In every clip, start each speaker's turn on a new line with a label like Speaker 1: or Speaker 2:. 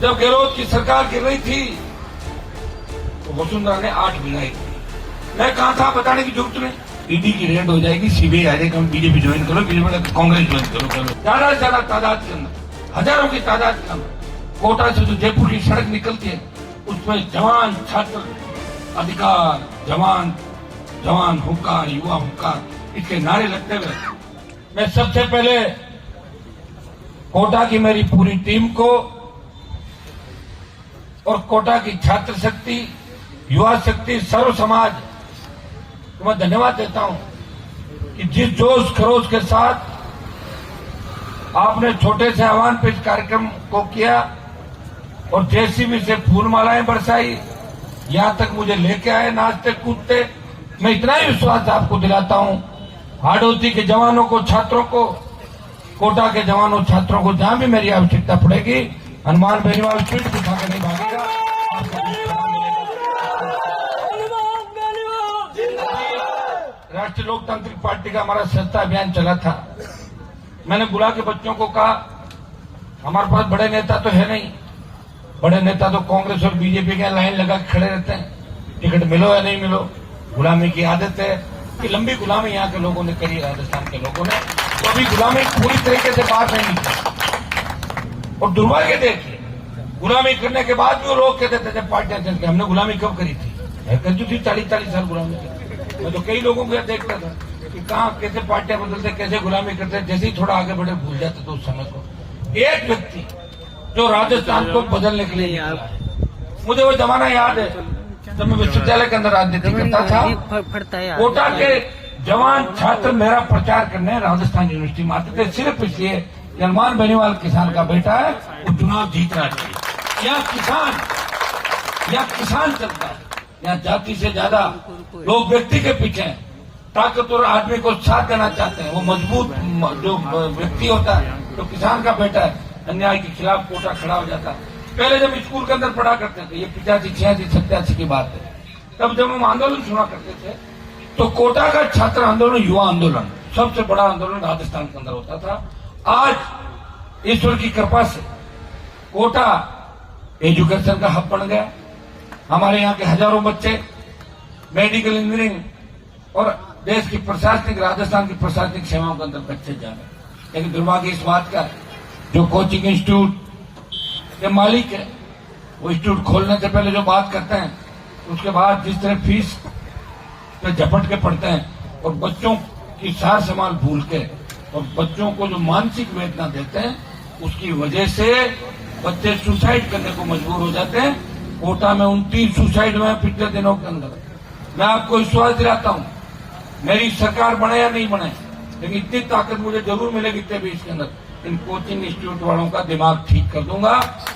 Speaker 1: जब गहलोत की सरकार गिर रही थी तो वसुंधरा ने 8 गिराई थी। मैं कहा था बताने की जरूरत नहीं। ईडी की रेड हो जाएगी, सीबीआई आ जाएगी, बीजेपी ज्वाइन करो, कांग्रेस ज्वाइन करो। ज्यादा से ज्यादा तादाद के अंदर, हजारों की तादाद के अंदर कोटा से जो जयपुर की सड़क निकलती है उसमें जवान छात्र अधिकार, जवान जवान हुंकार, युवा हुंकार, इसके नारे लगते हुए मैं सबसे पहले कोटा की मेरी पूरी टीम को और कोटा की छात्र शक्ति, युवा शक्ति, सर्व समाज को मैं धन्यवाद देता हूं कि जिस जोश खरोश के साथ आपने छोटे से आह्वान पे इस कार्यक्रम को किया और जेसीबी से फूलमालाएं बरसाई, यहां तक मुझे लेके आए नाचते कूदते। मैं इतना ही विश्वास आपको दिलाता हूं, हाड़ौती के जवानों को, छात्रों को, कोटा के जवानों छात्रों को जहां भी मेरी आवश्यकता पड़ेगी, हनुमान बेनीवाल पीठ दिखा के नहीं भागेगा। राष्ट्रीय लोकतांत्रिक पार्टी का हमारा सस्ता अभियान चला था। मैंने बुला के बच्चों को कहा हमारे पास बड़े नेता तो है नहीं, बड़े नेता तो कांग्रेस और बीजेपी के लाइन लगा के खड़े रहते हैं, टिकट मिलो या नहीं मिलो। गुलामी की आदत है कि लंबी गुलामी यहाँ के लोगों ने करी, राजस्थान के लोगों ने, तो अभी गुलामी पूरी तरीके से बाहर नहीं निकली। और दुर्भाग्य देखिए, गुलामी करने के बाद भी वो लोग कहते थे जब पार्टियां चल के हमने गुलामी कब करी थी, कर थी 40-40 साल गुलामी की। मैं तो कई लोगों को देखता था कि कहाँ कैसे पार्टियां बदलते, कैसे गुलामी करते, जैसे ही थोड़ा आगे बढ़े भूल जाते तो उस समय को। एक व्यक्ति जो राजस्थान को बदलने के लिए निकला है, मुझे वो जमाना याद है जब मैं विश्वविद्यालय के अंदर राजनीति करता था। कोटा के जवान छात्र मेरा प्रचार करने राजस्थान यूनिवर्सिटी में आते थे सिर्फ इसलिए कि हनुमान बेनीवाल किसान का बेटा है, वो चुनाव जीतना चाहिए। यहाँ किसान चलता है, यहाँ जाति से ज्यादा लोग व्यक्ति के पीछे हैं। ताकतवर आदमी को साथ देना चाहते हैं, वो मजबूत जो व्यक्ति होता है तो किसान का बेटा है, अन्याय के खिलाफ कोटा खड़ा हो जाता है। पहले जब स्कूल के अंदर पढ़ा करते थे, ये 85, 86, 87 की बात है, तब जब हम आंदोलन सुना करते थे तो कोटा का छात्र आंदोलन, युवा आंदोलन सबसे बड़ा आंदोलन राजस्थान के अंदर होता था। आज ईश्वर की कृपा से कोटा एजुकेशन का हब बन गया। हमारे यहाँ के हजारों बच्चे मेडिकल इंजीनियरिंग और देश की प्रशासनिक, राजस्थान की प्रशासनिक सेवाओं के अंदर बच्चे जा रहे हैं। लेकिन दुर्भाग्य इस बात का, जो कोचिंग इंस्टीट्यूट के मालिक है वो इंस्टीट्यूट खोलने से पहले जो बात करते हैं, उसके बाद जिस तरह फीस पे झपट के पढ़ते हैं और बच्चों की सार संभाल भूल के और बच्चों को जो मानसिक वेदना देते हैं, उसकी वजह से बच्चे सुसाइड करने को मजबूर हो जाते हैं। कोटा में 29 सुसाइड हुए पिछले दिनों के अंदर। मैं आपको विश्वास दिलाता हूं, मेरी सरकार बने या नहीं बने, लेकिन इतनी ताकत मुझे जरूर मिलेगी तभी इसके अंदर इन कोचिंग इंस्टीट्यूट वालों का दिमाग ठीक कर दूंगा।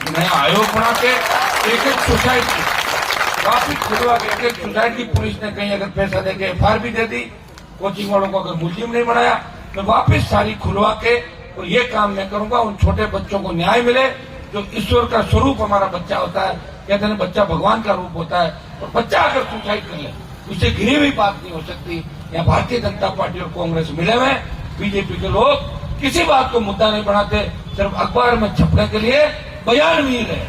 Speaker 1: नया आयोग बना के एक सुसाइड की वापिस खुलवा के, एक सुसाइड की पुलिस ने कहीं अगर पैसा देके एफआईआर भी दे दी, कोचिंग वालों को अगर मुलजिम नहीं बनाया, मैं वापिस सारी खुलवा के और ये काम मैं करूंगा। उन छोटे बच्चों को न्याय मिले, जो ईश्वर का स्वरूप हमारा बच्चा होता है। कहते हैं बच्चा भगवान का रूप होता है, और बच्चा अगर सुसाइड कर ले उसे घिरी हुई बात नहीं हो सकती। यहाँ भारतीय जनता पार्टी और कांग्रेस मिले हुए, बीजेपी के लोग किसी बात को मुद्दा नहीं बनाते, सिर्फ अखबार में छपने के लिए बयान मिल रहे,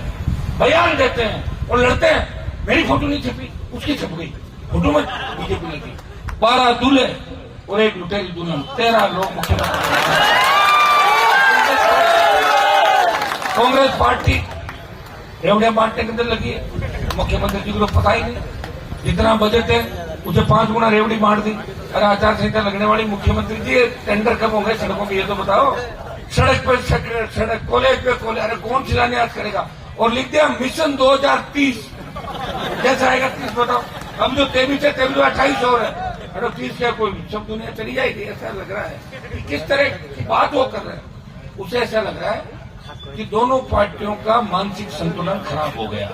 Speaker 1: बयान देते हैं और लड़ते हैं। मेरी फोटो नहीं छपी, उसकी छप गई, फोटो में बीजेपी ने की। 12 दूल्हे और एक लुटेरी दुल्हन, 13 लोग मुख्यमंत्री। कांग्रेस पार्टी रेवड़िया बांटने के अंदर लगी है, मुख्यमंत्री जी को पता ही नहीं। जितना बजट है उसे 5 गुना रेवड़ी बांट दी। अरे आचार संहिता लगने वाली मुख्यमंत्री जी, टेंडर कब होंगे सड़कों के, ये तो बताओ। सड़क पर सड़क, कॉलेज पे कॉलेज, अरे कौन शिलान्यास करेगा? और लिख दिया मिशन 2030, कैसा आएगा 30 बताओ? अब जो 23 है 28 और है, अरे 30 का कोई सब दुनिया चली जाएगी, ऐसा लग रहा है। किस तरह की बात वो कर रहे हैं, उसे ऐसा लग रहा है कि दोनों पार्टियों का मानसिक संतुलन खराब हो गया।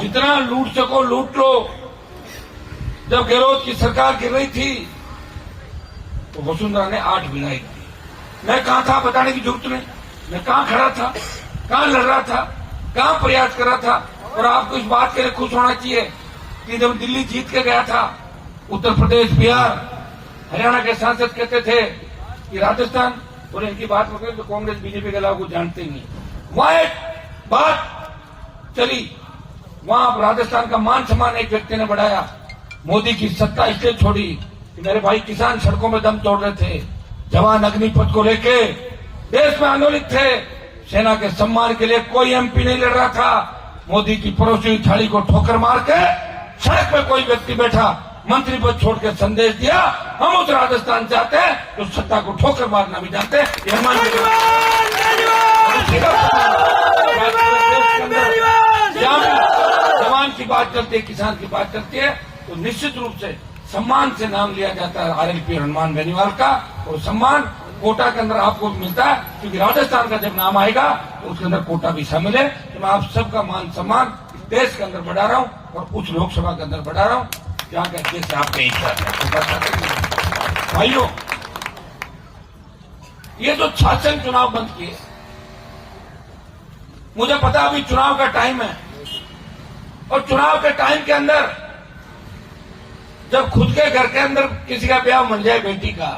Speaker 1: जितना लूट सको लूट लो। जब गहलोत की सरकार गिर रही थी तो वसुंधरा ने 8 गिराई थी। मैं कहा था बताने की जरूरत नहीं, मैं कहां खड़ा था, कहां लड़ रहा था, कहां प्रयास कर रहा था। और आपको इस बात के लिए खुश होना चाहिए कि जब दिल्ली जीत के गया था, उत्तर प्रदेश, बिहार, हरियाणा के सांसद कहते थे कि राजस्थान, और इनकी बात करें तो कांग्रेस बीजेपी के अलावा कुछ जानते ही नहीं। वहां एक बात चली, वहां राजस्थान का मान सम्मान एक व्यक्ति ने बढ़ाया। मोदी की सत्ता इसलिए छोड़ी कि मेरे भाई किसान सड़कों में दम तोड़ रहे थे, जवान अग्निपथ को लेके देश में आंदोलित थे, सेना के सम्मान के लिए कोई एमपी नहीं लड़ रहा था। मोदी की परोसी हुई थाली को ठोकर मार के सड़क पे कोई व्यक्ति बैठा, मंत्री पद छोड़ के संदेश दिया, हम उस राजस्थान चाहते हैं तो सत्ता को ठोकर मारना भी जानते हैं। जवान की बात करती है, किसान की बात करती है, तो निश्चित रूप से सम्मान से नाम लिया जाता है आरएलपी हनुमान बेनीवाल का, और सम्मान कोटा के अंदर आपको मिलता है, क्योंकि राजस्थान का जब नाम आएगा तो उसके अंदर कोटा भी शामिल है। तो मैं आप सबका मान सम्मान इस देश के अंदर बढ़ा रहा हूं और उस लोकसभा के अंदर बढ़ा रहा हूं जहां का देश आपके इच्छा है। भाइयों, ये जो शासन चुनाव बंद किए, मुझे पता अभी चुनाव का टाइम है, और चुनाव के टाइम के अंदर जब खुद के घर के अंदर किसी का ब्याह बन जाए बेटी का,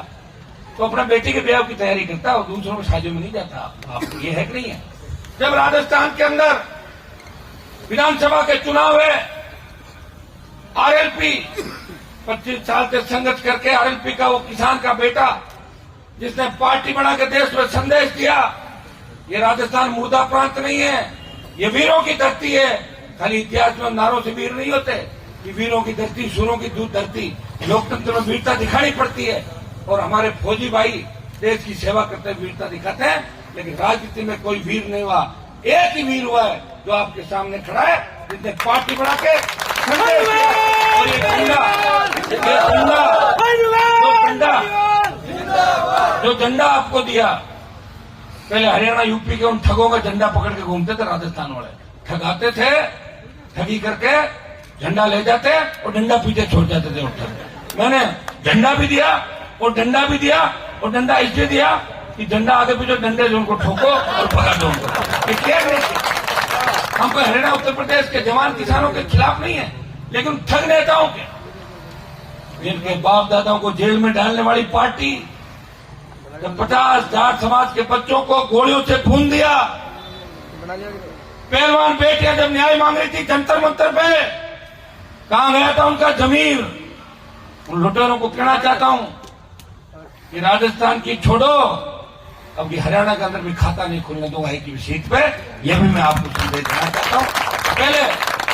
Speaker 1: तो अपना बेटी के ब्याह की तैयारी करता है और दूसरों में शादी में नहीं जाता। आप ये है कि नहीं है? जब राजस्थान के अंदर विधानसभा के चुनाव है, आरएलपी 25 साल से संघर्ष करके आरएलपी का वो किसान का बेटा जिसने पार्टी बना के देश में संदेश दिया, ये राजस्थान मुर्दा प्रांत नहीं है, ये वीरों की धरती है। खाली इतिहास में नारों से वीर नहीं होते, ये वीरों की धरती, सूरों की दूध धरती, लोकतंत्र में वीरता दिखानी पड़ती है। और हमारे फौजी भाई देश की सेवा करते हुए वीरता दिखाते हैं, लेकिन राजनीति में कोई वीर नहीं हुआ। एक ही वीर हुआ है जो आपके सामने खड़ा है, जिसने पार्टी बना के संदेश दिया। और ये जो झंडा आपको दिया, पहले हरियाणा यूपी के उन ठगों का झंडा पकड़ के घूमते थे राजस्थान वाले, ठगाते थे, ठगी करके झंडा ले जाते और डंडा पीछे छोड़ जाते थे उठकर। मैंने झंडा भी दिया और डंडा भी दिया, और डंडा इसलिए दिया कि झंडा आगे पीछे डंडे से उनको ठोको और पकड़ दो उनको। क्या हम कोई हरियाणा उत्तर प्रदेश के जवान किसानों के खिलाफ नहीं है, लेकिन ठग नेताओं के, जिनके बाप दादाओं को जेल में डालने वाली पार्टी, जब 50 जाट समाज के बच्चों को गोलियों से भून दिया, पहलवान बेटियां जब न्याय मांग रही थी जंतर मंतर पे, कहां गया था उनका जमीर? उन लुटेरों को कहना चाहता हूं कि राजस्थान की छोड़ो, अब ये हरियाणा के अंदर भी खाता नहीं खुलने दूंगा एक सीट पे। यह भी मैं आपको संदेश देना चाहता हूं। पहले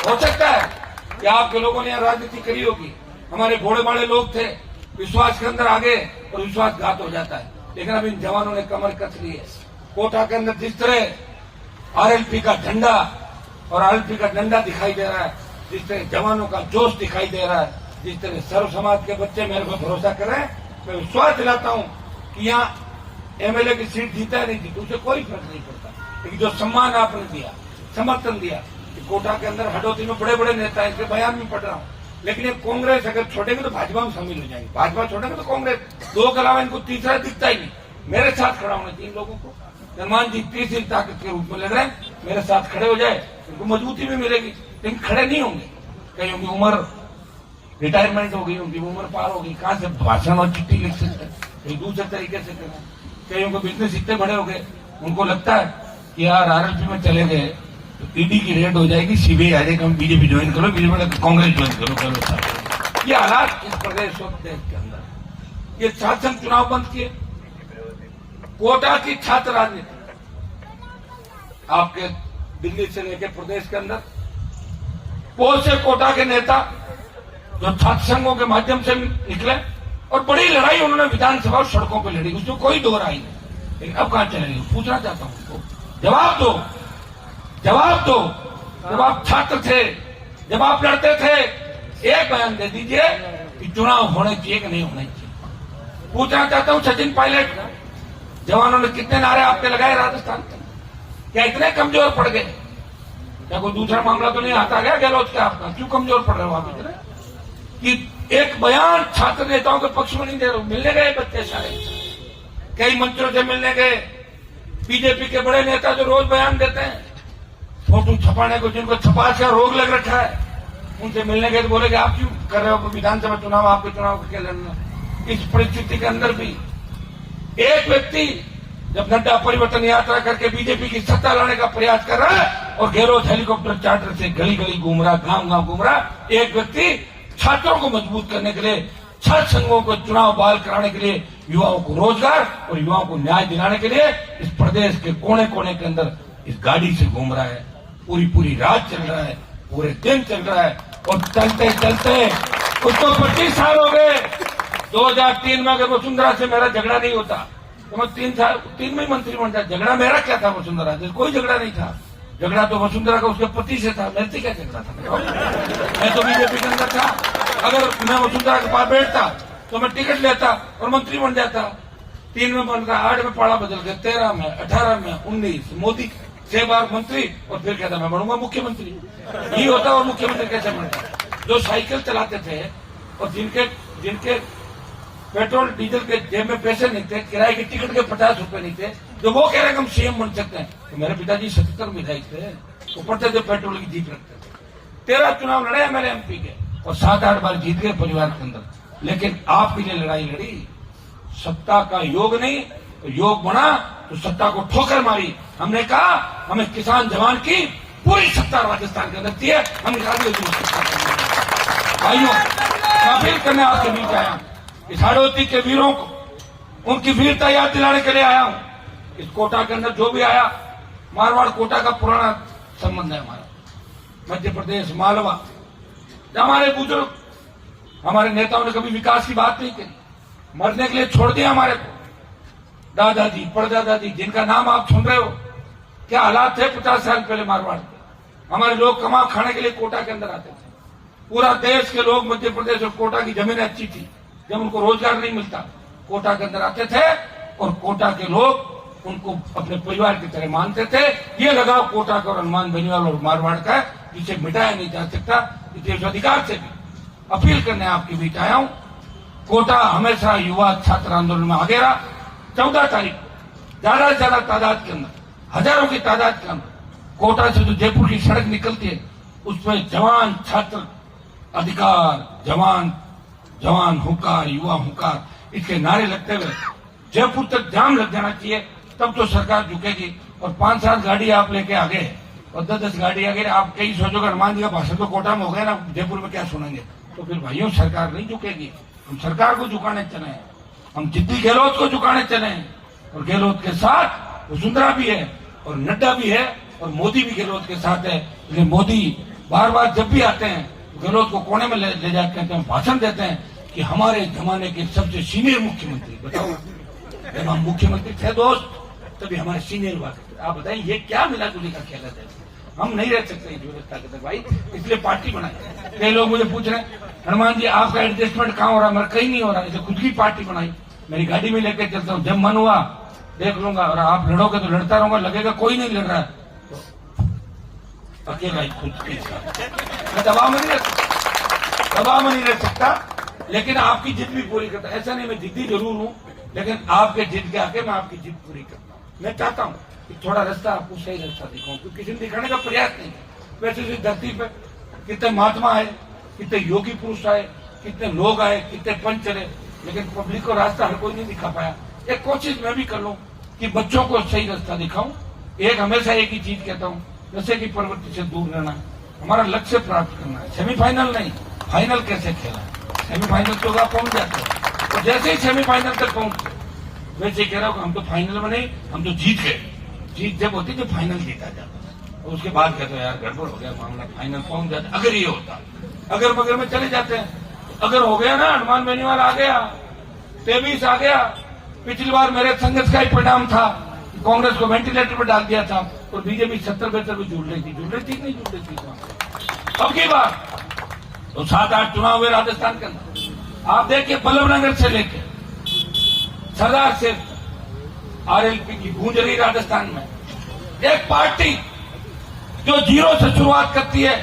Speaker 1: हो सकता है कि आपके लोगों ने यहां राजनीति करी होगी, हमारे घोड़े बाड़े लोग थे, विश्वास के अंदर आगे और विश्वासघात हो जाता है। लेकिन अब इन जवानों ने कमर कस ली है। कोटा के अंदर जिस तरह आरएलपी का झंडा और आरएलपी का डंडा दिखाई दे रहा है, जिस तरह जवानों का जोश दिखाई दे रहा है, जिस तरह सर्व समाज के बच्चे मेरे को भरोसा कर रहे हैं, मैं विश्वास दिलाता हूं कि यहाँ एमएलए की सीट जीता है नहीं जीती, उसे कोई फर्क नहीं पड़ता। लेकिन जो सम्मान आपने दिया, समर्थन दिया कि कोटा के अंदर हडोती में बड़े बड़े नेता हैं, इसके बयान में पढ़ रहा हूं, लेकिन ये कांग्रेस अगर छोड़ेंगे तो भाजपा में शामिल हो जाएंगे, भाजपा छोड़ेंगे तो कांग्रेस, दो के अलावा इनको तीसरा दिखता ही नहीं। मेरे साथ खड़ा होना चाहिए लोगों को। हनुमान जी तीसरी ताकत के रूप में लग रहे हैं, मेरे साथ खड़े हो जाए, उनको मजबूती भी मिलेगी, लेकिन खड़े नहीं होंगे। कहीं उनकी उम्र रिटायरमेंट हो गई, उनकी उम्र पार हो गई, कहां से भाषण और चिट्ठी लिख सकते हैं, कहीं दूसरे तरीके से करना। कहीं उनको बिजनेस इतने बड़े हो गए, उनको लगता है कि यार आरएलपी में चले गए तो ईडी की रेड हो जाएगी, सीबीआई आ जाएगी, हम बीजेपी ज्वाइन करो, बीजेपी कांग्रेस ज्वाइन करो, चलो साहब। ये हालात इस प्रदेश और देश के अंदर, ये शासन चुनाव बंद किए, कोटा की छात्र राजनीति आपके दिल्ली से लेकर प्रदेश के अंदर, पोल से कोटा के नेता जो छात्र संघों के माध्यम से निकले और बड़ी लड़ाई उन्होंने विधानसभा और सड़कों पर लड़ी, उसमें कोई दो राय नहीं। लेकिन अब कहां चले गए? पूछना चाहता हूं, जवाब दो, जवाब दो। जब आप छात्र थे, जब आप लड़ते थे, एक बयान दे दीजिए कि चुनाव होने चाहिए कि नहीं होने चाहिए। पूछना चाहता हूं, सचिन पायलट जवानों ने कितने नारे आपके लगाए राजस्थान में? क्या इतने कमजोर पड़ गए? क्या कोई दूसरा मामला तो नहीं आता गया गहलोत का आपका? क्यों कमजोर पड़ रहे हो आप इतने कि एक बयान छात्र नेताओं के पक्ष में नहीं दे रहे हो? मिलने गए बच्चे सारे, कई मंत्रियों से मिलने गए, बीजेपी के बड़े नेता जो रोज बयान देते हैं, फोटो छपाने को, जिनको छपास का रोग लग रखा है, उनसे मिलने गए तो बोले कि आप क्यों कर रहे हो विधानसभा चुनाव, आपके चुनाव के क्या लड़ना? इस परिस्थिति के अंदर भी एक व्यक्ति जब नड्डा परिवर्तन यात्रा करके बीजेपी की सत्ता लाने का प्रयास कर रहा है और गहलोत हेलीकॉप्टर चार्टर से गली गली घूम रहा, गांव गांव घूम रहा, एक व्यक्ति छात्रों को मजबूत करने के लिए, छात्र संघों को चुनाव बहाल कराने के लिए, युवाओं को रोजगार और युवाओं को न्याय दिलाने के लिए इस प्रदेश के कोने कोने के अंदर इस गाड़ी से घूम रहा है। पूरी पूरी रात चल रहा है, पूरे दिन चल रहा है और चलते चलते उसको 25 साल हो गए। 2003 में अगर वसुंधरा से मेरा झगड़ा नहीं होता तो मैं 3 में मंत्री बन जाता। झगड़ा मेरा क्या था वसुंधरा से? कोई झगड़ा नहीं था। झगड़ा तो वसुंधरा का उसके पति से था, मेरे से क्या झगड़ा था? मैं तो बीजेपी के अंदर था। अगर मैं वसुंधरा के पास बैठता तो मैं टिकट लेता और मंत्री बन जाता। 3 में बन गया, 8 में पाड़ा बदल गया, 13 में, 18 में, 19 मोदी 6 बार मंत्री और फिर कहता मैं बनूंगा मुख्यमंत्री। ये होता और मुख्यमंत्री कैसे बनता? जो साइकिल चलाते थे और जिनके पेट्रोल डीजल के जेब में पैसे नहीं थे, किराए की टिकट के 50 रुपए नहीं थे, जो वो कह रहे हैं हम सीएम बन सकते हैं। तो मेरे पिताजी 77 विधायक थे, ऊपर से जो पेट्रोल की जीत रखते थे। 13 चुनाव लड़े मेरे एमपी के और 7-8 बार जीत गए परिवार के अंदर। लेकिन आपके लिए लड़ाई लड़ी, सत्ता का योग नहीं तो योग बना तो सत्ता को ठोकर मारी। हमने कहा हमें किसान जवान की पूरी सत्ता राजस्थान के अंदर थी है, हम भाइयों अपील करने आपके बीच आया। इस हाड़ौती के वीरों को उनकी वीरता याद दिलाने के लिए आया हूं। इस कोटा के अंदर जो भी आया, मारवाड़ कोटा का पुराना संबंध है हमारा, मध्य प्रदेश मालवा। हमारे बुजुर्ग, हमारे नेताओं ने कभी विकास की बात नहीं करी, मरने के लिए छोड़ दिया हमारे को। दादाजी, परदादाजी, जिनका नाम आप सुन रहे हो, क्या हालात थे 50 साल पहले मारवाड़ के। हमारे लोग कमा खाने के लिए कोटा के अंदर आते थे। पूरा देश के लोग मध्य प्रदेश और कोटा की जमीनें अच्छी थी, जब उनको रोजगार नहीं मिलता कोटा के अंदर आते थे और कोटा के लोग उनको अपने परिवार की तरह मानते थे। ये लगाव कोटा का और हनुमान बेनीवाल और मारवाड़ का है, जिसे मिटाया नहीं जा सकता। इस अधिकार से भी अपील करने आपके बीच आया हूं। कोटा हमेशा युवा छात्र आंदोलन में आगे रहा। 14 तारीख को ज्यादा से ज्यादा तादाद के अंदर, हजारों की तादाद के अंदर कोटा से जो जयपुर की सड़क निकलती है उसमें जवान छात्र अधिकार, जवान जवान हुंकार, युवा हुंकार, इसके नारे लगते हुए जयपुर तक जाम लग जाना चाहिए, तब तो सरकार झुकेगी। और 5-7 गाड़ी आप लेके आ गए और 10-10 गाड़ी आ गए। आप कई सोचोगे हनुमान जी का भाषण तो कोटा में हो गया ना, जयपुर में क्या सुनेंगे? तो फिर भाइयों सरकार नहीं झुकेगी। हम सरकार को झुकाने चले हैं, हम जिद्दी गहलोत को झुकाने चले हैं। और गहलोत के साथ वसुंधरा भी है और नड्डा भी है और मोदी भी गहलोत के साथ है। लेकिन मोदी बार बार जब भी आते हैं गहलोत को कोने में ले जाते हैं, भाषण देते हैं कि हमारे जमाने के सबसे सीनियर मुख्यमंत्री। बताओ, जब हम मुख्यमंत्री थे दोस्त तभी हमारे सीनियर हुआ करते। आप बताइए ये क्या मिला जुली का खेला है? हम नहीं रह सकते इस व्यवस्था के तक भाई, इसलिए पार्टी बनाई। कई लोग मुझे पूछ रहे हैं हनुमान जी आपका एडजस्टमेंट कहाँ हो रहा है? मेरा कहीं नहीं हो रहा, इसे खुद की पार्टी बनाई। मेरी गाड़ी में लेकर चलता हूँ, जब मन हुआ देख लूंगा। और आप लड़ोगे तो लड़ता रहूंगा, लगेगा कोई नहीं लड़ रहा है तो अकेला ही खुद के साथ दबाव में नहीं रह सकता, दबाव में नहीं रह सकता। लेकिन आपकी जिद भी पूरी करता। ऐसा नहीं मैं जिद्दी जरूर हूं, लेकिन आपके जिद के आके मैं आपकी जिद पूरी करता हूं। मैं चाहता हूं कि थोड़ा रास्ता आपको सही रास्ता दिखाऊं, क्योंकि किसी ने दिखाने का प्रयास नहीं है। वैसे इस धरती पर कितने महात्मा आए, कितने योगी पुरुष आए, कितने लोग आए, कितने पंच चले, लेकिन पब्लिक को रास्ता हर कोई नहीं दिखा पाया। एक कोशिश मैं भी कर लूं कि बच्चों को सही रास्ता दिखाऊं। एक हमेशा एक ही चीज कहता हूं, नशे की प्रवृत्ति से दूर रहना, हमारा लक्ष्य प्राप्त करना है। सेमीफाइनल नहीं, फाइनल कैसे खेला? सेमीफाइनल तो आप पहुंच जाते हैं, तो जैसे ही सेमीफाइनल तक पहुंचते वैसे कह रहा हूं हम तो फाइनल में नहीं, हम तो जीत गए। जीत जब होती जब फाइनल जीता जाता, और उसके बाद कहते यार गड़बड़ हो गया मामला, फाइनल पहुंच जाता। अगर ये होता, अगर मगर में चले जाते हैं, अगर हो गया ना, हनुमान बेनीवाल आ गया, 23 आ गया। पिछली बार मेरे संघर्ष का ही परिणाम था, कांग्रेस को वेंटिलेटर पर डाल दिया था और बीजेपी 70-72 भी जुड़ रही थी नहीं जुड़ रही थी। अब की बार तो 7-8 चुनाव हुए राजस्थान के अंदर। आप देखिए बल्लभनगर से लेके सरदार से आरएलपी की गूंज रही राजस्थान में। एक पार्टी जो 0 से शुरुआत करती है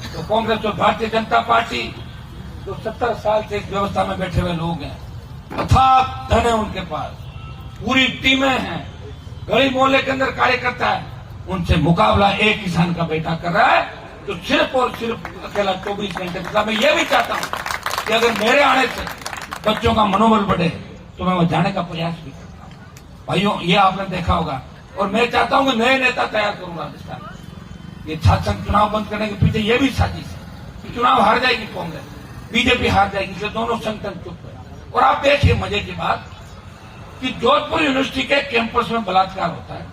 Speaker 1: तो कांग्रेस और भारतीय जनता पार्टी, जो 70 साल से इस व्यवस्था में बैठे हुए लोग हैं, अथाक धन है उनके पास, पूरी टीमें हैं, गली मोहल्ले के अंदर कार्यकर्ता है, उनसे मुकाबला एक किसान का बेटा कर रहा है तो सिर्फ और सिर्फ अकेला 24 घंटे मतलब। मैं ये भी चाहता हूं कि अगर मेरे आने से बच्चों का मनोबल बढ़े तो मैं वहां जाने का प्रयास भी करता हूं। भाइयों ये आपने देखा होगा। और मैं चाहता हूं कि नए नेता तैयार करूं राजस्थान में। ये छात्र संघ चुनाव बंद करने के पीछे ये भी साजिश है कि चुनाव हार जाएगी कांग्रेस, बीजेपी हार जाएगी, इसलिए दोनों संगठन चुप है। और आप देखिए मजे की बात कि जोधपुर यूनिवर्सिटी के कैंपस में बलात्कार होता है।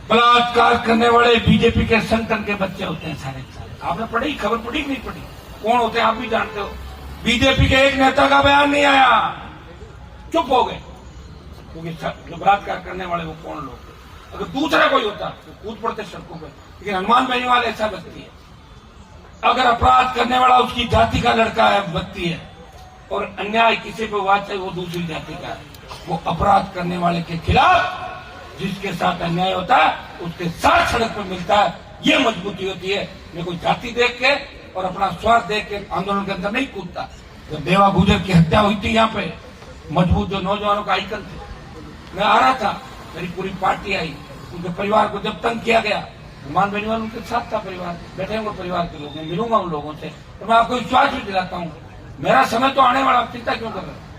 Speaker 1: बलात्कार करने वाले बीजेपी के संगठन के बच्चे होते हैं सारे। आपने पढ़ी, खबर पढ़ी कि नहीं पढ़ी? कौन होते हैं आप भी जानते हो। बीजेपी के एक नेता का बयान नहीं आया, चुप हो गए, क्योंकि जो बलात्कार करने वाले वो कौन लोग थे। अगर दूसरा कोई होता तो कूद पड़ते सड़कों पर, लेकिन हनुमान बेनीवाल ऐसा व्यक्ति है। अगर अपराध करने वाला उसकी जाति का लड़का है, व्यक्ति है, और अन्याय किसी पे हुआ चाहे वो दूसरी जाति का है, वो अपराध करने वाले के खिलाफ जिसके साथ अन्याय होता है उसके साथ सड़क पर मिलता है। ये मजबूती होती है। मैं कोई जाति देख के और अपना स्वार्थ देख के आंदोलन के अंदर नहीं कूदता। जब देवा गुजर की हत्या हुई थी यहाँ पे, मजबूत जो नौजवानों का आइकन थे, मैं आ रहा था, मेरी पूरी पार्टी आई, उनके परिवार को जब तंग किया गया, हनुमान बेनीवाल उनके साथ था, परिवार बैठे हुए परिवार के लोग, मैं मिलूंगा उन लोगों से। तो मैं आपको विश्वास भी दिलाता हूँ, मेरा समय तो आने वाला, आप चिंता क्यों कर रहे हैं?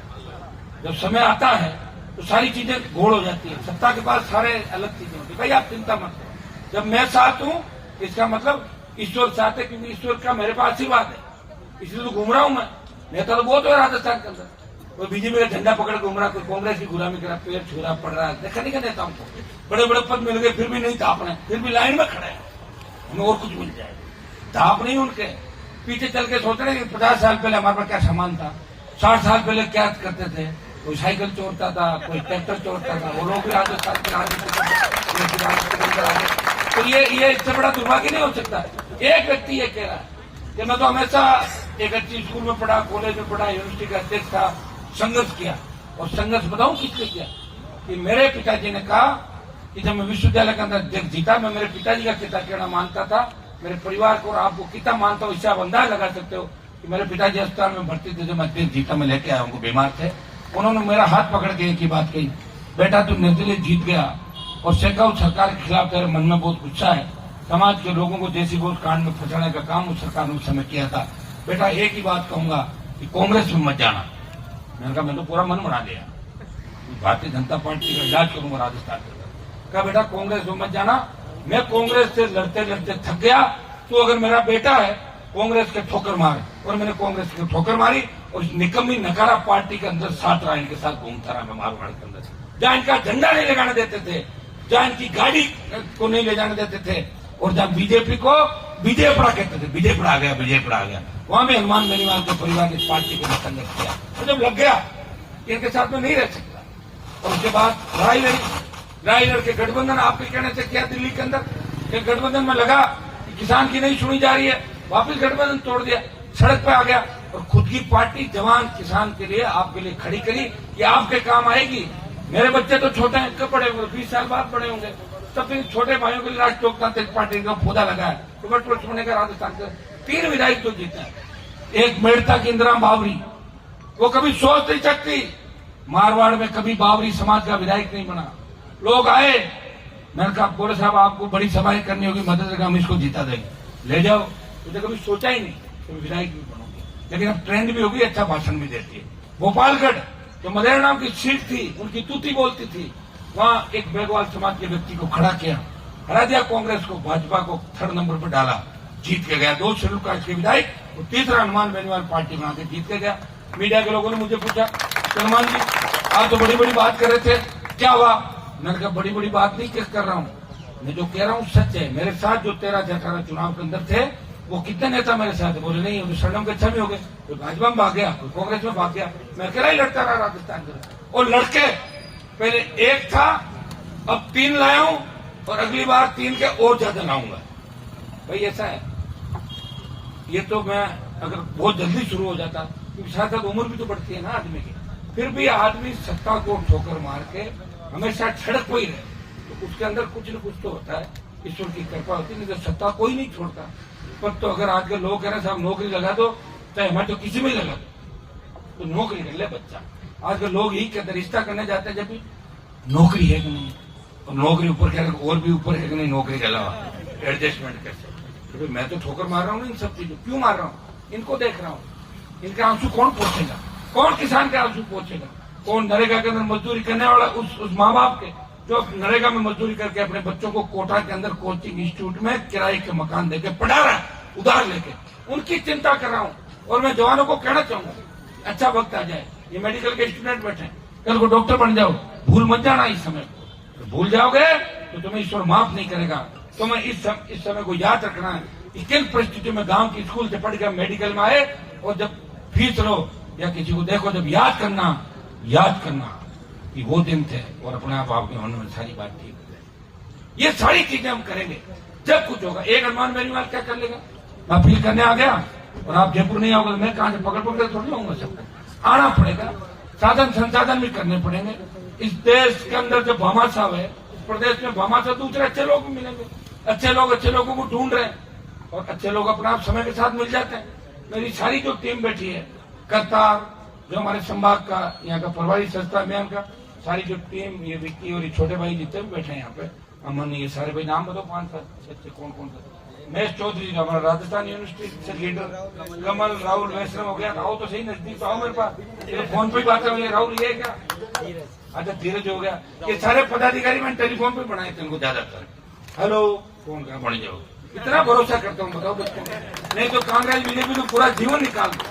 Speaker 1: जब समय आता है तो सारी चीजें घोड़ हो जाती है। सत्ता के पास सारे अलग चीजें होती है। भाई आप चिंता मत करो, जब मैं साथ हूं इसका मतलब ईश्वर साथ है, क्योंकि ईश्वर का मेरे पास आशीर्वाद है, इसलिए तो घूम रहा हूं मैं। नेता तो बहुत हो राजस्थान के अंदर, कोई बीजेपी का झंडा पकड़ घूम रहा, कोई कांग्रेस की गुलामी कर रहा, पेड़ छू रहा, पड़ रहा है। देखा नहीं क्या नेताओं को बड़े बड़े पद मिल गए, फिर भी नहीं ताप रहे, फिर भी लाइन में खड़े हैं, हमें और कुछ मिल जाए। ताप नहीं उनके पीछे चल के सोच रहे कि 50 साल पहले हमारे पास क्या सामान था, 60 साल पहले क्या करते थे, कोई साइकिल चोरता था, कोई ट्रैक्टर चोरता था, वो लोग भी राजस्थान के तो ये इससे बड़ा दुर्भाग्य नहीं हो सकता। एक व्यक्ति ये कह रहा है कि मैं तो हमेशा एक अच्छी स्कूल में पढ़ा, कॉलेज में पढ़ा, यूनिवर्सिटी का अध्यक्ष था, संघर्ष किया। और संघर्ष बताऊं किसने किया? कि मेरे पिताजी ने कहा कि जब मैं विश्वविद्यालय के अंदर अध्यक्ष जीता, मैं मेरे पिताजी का कितना कहना मानता था, मेरे परिवार को और आपको कितना मानता हूं, इससे आप अंदाज लगा सकते हो कि मेरे पिताजी अस्पताल में भर्ती थे, जब मैं अध्यक्ष जीता, मैं लेके आया, उनको बीमार थे। उन्होंने मेरा हाथ पकड़ के एक ही बात कही, बेटा तू निर्दलीय जीत गया और शेखावत सरकार के खिलाफ तेरे मन में बहुत गुस्सा है, समाज के लोगों को देसी बोझ कांड में फंसाने का काम उस सरकार ने उस समय किया था। बेटा एक ही बात कहूंगा कि कांग्रेस में मत जाना। मैंने कहा मैं तो पूरा मन बना लिया, भारतीय जनता पार्टी का इलाज करूंगा राजस्थान के अंदर। कहा बेटा कांग्रेस में मत जाना, मैं कांग्रेस से लड़ते लड़ते थक गया, तो अगर मेरा बेटा है कांग्रेस के ठोकर मार। और मैंने कांग्रेस की ठोकर मारी और निकम्मी नकारा पार्टी के अंदर साथ रहा, इनके साथ घूमता रहा मैं मारवाड़ के अंदर, जहां इनका झंडा नहीं लगाने देते थे, जहां इनकी गाड़ी को नहीं ले जाने देते थे, और जहां बीजेपी को बीजेपड़ा कहते थे, बीजेपड़ा आ गया, बीजेपड़ा आ गया, वहां भी हनुमान बेनीवाल के परिवार ने इस पार्टी के लिए संघर्ष किया। तो जब लग गया इनके साथ में नहीं रह सकता, और उसके बाद लड़ाई लड़के गठबंधन आपके कहने से किया दिल्ली के अंदर, एक गठबंधन में लगा कि किसान की नहीं सुनी जा रही है, वापिस गठबंधन तोड़ दिया, सड़क पे आ गया और खुद की पार्टी जवान किसान के लिए आपके लिए खड़ी करी, ये आपके काम आएगी। मेरे बच्चे तो छोटे हैं, कब बड़े होंगे? 20 साल बाद बड़े होंगे, तब इन छोटे भाइयों के लिए राष्ट्रीय लोकतांत्रिक पार्टी का पौधा लगा है। वर्ष होने का राजस्थान के 3 विधायक तो जीते हैं। एक मेड़ता की इंदिरा बावरी, वो कभी सोच नहीं सकती, मारवाड़ में कभी बावरी समाज का विधायक नहीं बना। लोग आए, मैंने कहा बोले साहब आपको बड़ी सभाएं करनी होगी, मदद हम इसको जीता देंगे, ले जाओ। तो कभी सोचा ही नहीं तो विधायक भी बनोगे, लेकिन अब ट्रेंड भी होगी, अच्छा भाषण भी देती है। गोपालगढ़ जो मदेरा नाम की सीट थी, उनकी तूती बोलती थी, वहां एक बेगवाल समाज के व्यक्ति को खड़ा किया, हरा दिया कांग्रेस को, भाजपा को 3rd नंबर पर डाला, जीत के गया। 2 शेड्यूल कास्ट के विधायक और 3रा हनुमान बेनीवाल पार्टी बना के जीत के गया। मीडिया के लोगों ने मुझे पूछा सलमान जी आप तो बड़ी बड़ी बात कर रहे थे, क्या हुआ? मैंने कहा बड़ी बड़ी बात नहीं कर रहा हूं, मैं जो कह रहा हूं सच है। मेरे साथ जो 13 से 18 चुनाव के अंदर थे, वो कितने नेता मेरे साथ है? बोले नहीं, वो शरणम के 6 में हो गए, कोई भाजपा में भाग गया, कोई कांग्रेस में भाग गया, मैं अकेला ही लड़ता रहा राजस्थान के। और लड़के पहले 1 था, अब 3 लाया हूं, और अगली बार 3 के और ज्यादा लाऊंगा। भाई ऐसा है, ये तो मैं अगर बहुत जल्दी शुरू हो जाता, क्योंकि साथ साथ उम्र भी तो बढ़ती है ना आदमी की, फिर भी आदमी सत्ता को ठोकर मार के हमेशा सड़क को ही रहे, तो उसके अंदर कुछ न कुछ तो होता है, ईश्वर की कृपा होती है, नहीं तो सत्ता कोई नहीं छोड़ता। पर तो अगर आज के लोग कह रहे हैं साहब नौकरी लगा दो, चाहे हमारे तो किसी में लगा दो, तो नौकरी कर ले बच्चा। आज के लोग यही कहते, रिश्ता करने जाते हैं जब भी नौकरी है कि नहीं, और नौकरी ऊपर कह रहे और भी ऊपर है कि नहीं, नौकरी के अलावा एडजस्टमेंट कैसे? तो मैं तो ठोकर मार रहा हूँ इन सब चीजों, क्यों मार रहा हूँ? इनको देख रहा हूँ, इनके आंसू कौन पोछेगा? कौन किसान के आंसू पोछेगा? कौन नरेगा के अंदर मजदूरी करने वाला, उस माँ बाप के जो नरेगा में मजदूरी करके अपने बच्चों को कोटा के अंदर कोचिंग इंस्टीट्यूट में किराए के मकान देके पढ़ा रहा है उधार लेके, उनकी चिंता कर रहा हूँ। और मैं जवानों को कहना चाहूंगा, अच्छा वक्त आ जाए, ये मेडिकल के स्टूडेंट बैठे, कल को डॉक्टर बन जाओ, भूल मत जाना इस समय को, भूल जाओगे तो तुम्हें ईश्वर माफ नहीं करेगा। तुम्हें इस समय को याद रखना है कि किन परिस्थितियों में गांव की स्कूल से पढ़ के मेडिकल में आए, और जब फीस लो या किसी को देखो, जब याद करना कि वो दिन थे, और अपने आप आपके मन में सारी बात ठीक हो जाए। ये सारी चीजें हम करेंगे जब कुछ होगा। एक हनुमान बेनीवाल क्या कर लेगा, मैं अपील करने आ गया और आप जयपुर नहीं आओगे, मैं कहां से पकड़ थोड़ी लाऊंगा, सबको आना पड़ेगा, साधन संसाधन भी करने पड़ेंगे। इस देश के अंदर जब भामाशाह है, प्रदेश में भामाशाह, दूसरे अच्छे लोग भी मिलेंगे, अच्छे लोगों को ढूंढ रहे हैं, और अच्छे लोग अपने आप समय के साथ मिल जाते हैं। मेरी सारी जो टीम बैठी है, करतार जो हमारे संभाग का, यहाँ का प्रभारी संस्था अभियान का, सारी जो टीम, ये विक्की और ये छोटे भाई जितने भी बैठे हैं यहाँ पे, अमन, ये सारे भाई, नाम बताओ 5-7 अच्छे कौन कौन सा, महेश चौधरी जो हमारा राजस्थान यूनिवर्सिटी से लीडर, कमल, राहुल, वैष्णव हो गया, आओ तो सही नजदीक, तो आओ मेरे पास, तो फोन पे बातें हुई, राहुल ये क्या, अच्छा धीरज हो गया, ये सारे पदाधिकारी मैंने टेलीफोन पे बनाए थे उनको ज्यादातर, हेलो फोन कहा बढ़ जाओ, इतना भरोसा करता हूँ, बताओ बच्चों को, नहीं तो कांग्रेस बीजेपी तो पूरा जीवन निकाल दो।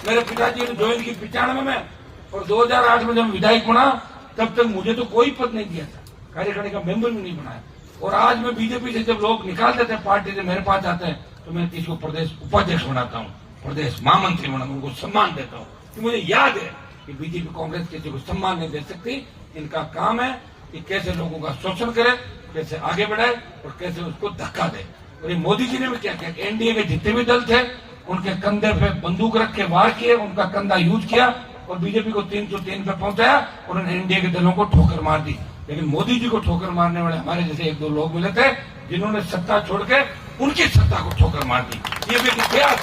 Speaker 1: मेरे पिताजी ने ज्वाइन की 95 में, और 2008 में जब विधायक बना तब तक मुझे तो कोई पद नहीं दिया था, कार्यकारिणी का मेंबर भी नहीं बनाया। और आज मैं बीजेपी से जब लोग निकाल देते हैं पार्टी से, मेरे पास आते हैं, तो मैं किसी को प्रदेश उपाध्यक्ष बनाता हूँ, प्रदेश महामंत्री बनाता हूँ, उनको सम्मान देता हूँ, कि मुझे याद है कि बीजेपी कांग्रेस किसी को सम्मान नहीं दे सकती। इनका काम है कि कैसे लोगों का शोषण करे, कैसे आगे बढ़ाए और कैसे उसको धक्का दे। और ये मोदी जी ने भी क्या किया, एनडीए के जितने भी दल थे उनके कंधे पे बंदूक रख के वार किए, उनका कंधा यूज किया और बीजेपी को 303 पे पहुंचाया, और उन्होंने एनडीए के दलों को ठोकर मार दी। लेकिन मोदी जी को ठोकर मारने वाले हमारे जैसे 1-2 लोग मिले थे, जिन्होंने सत्ता छोड़ के उनकी सत्ता को ठोकर मार दी। ये भी इतिहास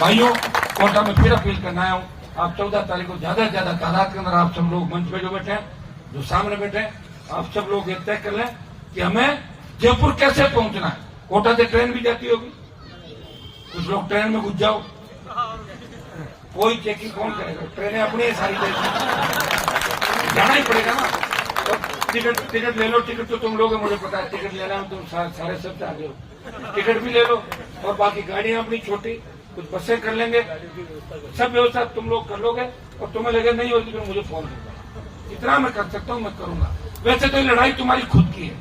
Speaker 1: भाइयों, कोटा में फिर अपील करना आया हूँ, आप 14 तारीख को ज्यादा से ज्यादा तादाद के अंदर आप सब लोग मंच पे जो बैठे हैं, जो सामने बैठे हैं, आप सब लोग ये तय कर लें कि हमें जयपुर कैसे पहुंचना है। कोटा से ट्रेन भी जाती होगी, कुछ लोग ट्रेन में घुस जाओ, कोई चेकिंग कौन करेगा, ट्रेनें अपनी सारी जाना ही पड़ेगा ना। तो टिकट ले लो, टिकट तो तुम लोग, मुझे पता है टिकट लेना है, तुम सारे सब आगे हो, टिकट भी ले लो, और बाकी गाड़ियां अपनी छोटी, कुछ बसें कर लेंगे, सब व्यवस्था तुम लोग कर लोगे, और तुम्हें लगे नहीं होगी तो मुझे फोन करना, इतना मैं कर सकता हूँ, मैं करूंगा। वैसे तो ये लड़ाई तुम्हारी खुद की है,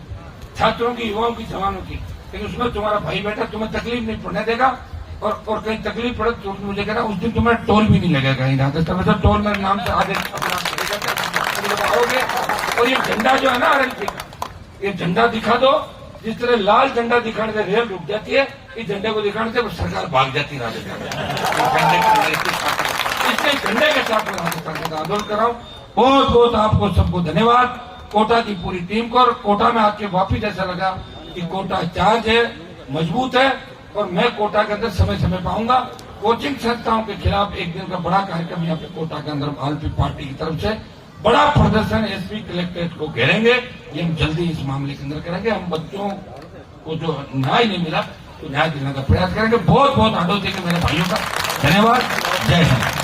Speaker 1: छात्रों की, युवाओं की, जवानों की, लेकिन उसमें तुम्हारा भाई बेटा तुम्हें तकलीफ नहीं पड़ने देगा, और कहीं तकलीफ पड़े तो मुझे कहना उस दिन तुम्हें टोल भी नहीं लगेगा कहीं राजस्थान में, तो टोल मेरे नाम से आगे अपना आओगे। और ये झंडा जो है ना आरएलपी का, ये झंडा दिखा दो, जिस तरह लाल झंडा दिखाने से रेल रुक जाती है, इस झंडे को दिखाने से सरकार भाग जाती है राजस्थान में। इसलिए झंडे के साथ मैं राजस्थान का आंदोलन कर रहा हूँ। बहुत बहुत आपको सबको धन्यवाद, कोटा की पूरी टीम को। और कोटा में आके वापिस ऐसा लगा कि कोटा चार्ज है, मजबूत है, और मैं कोटा के अंदर समय समय पर आऊंगा। कोचिंग संस्थाओं के खिलाफ एक दिन का बड़ा कार्यक्रम यहाँ पे कोटा के अंदर आरएलपी पार्टी की तरफ से बड़ा प्रदर्शन एसपी कलेक्ट्रेट को घेरेंगे, ये हम जल्दी इस मामले के अंदर करेंगे। हम बच्चों को जो न्याय नहीं मिला तो न्याय देने का प्रयास करेंगे। बहुत बहुत आदर देंगे मेरे भाइयों का, धन्यवाद, जय हिंद।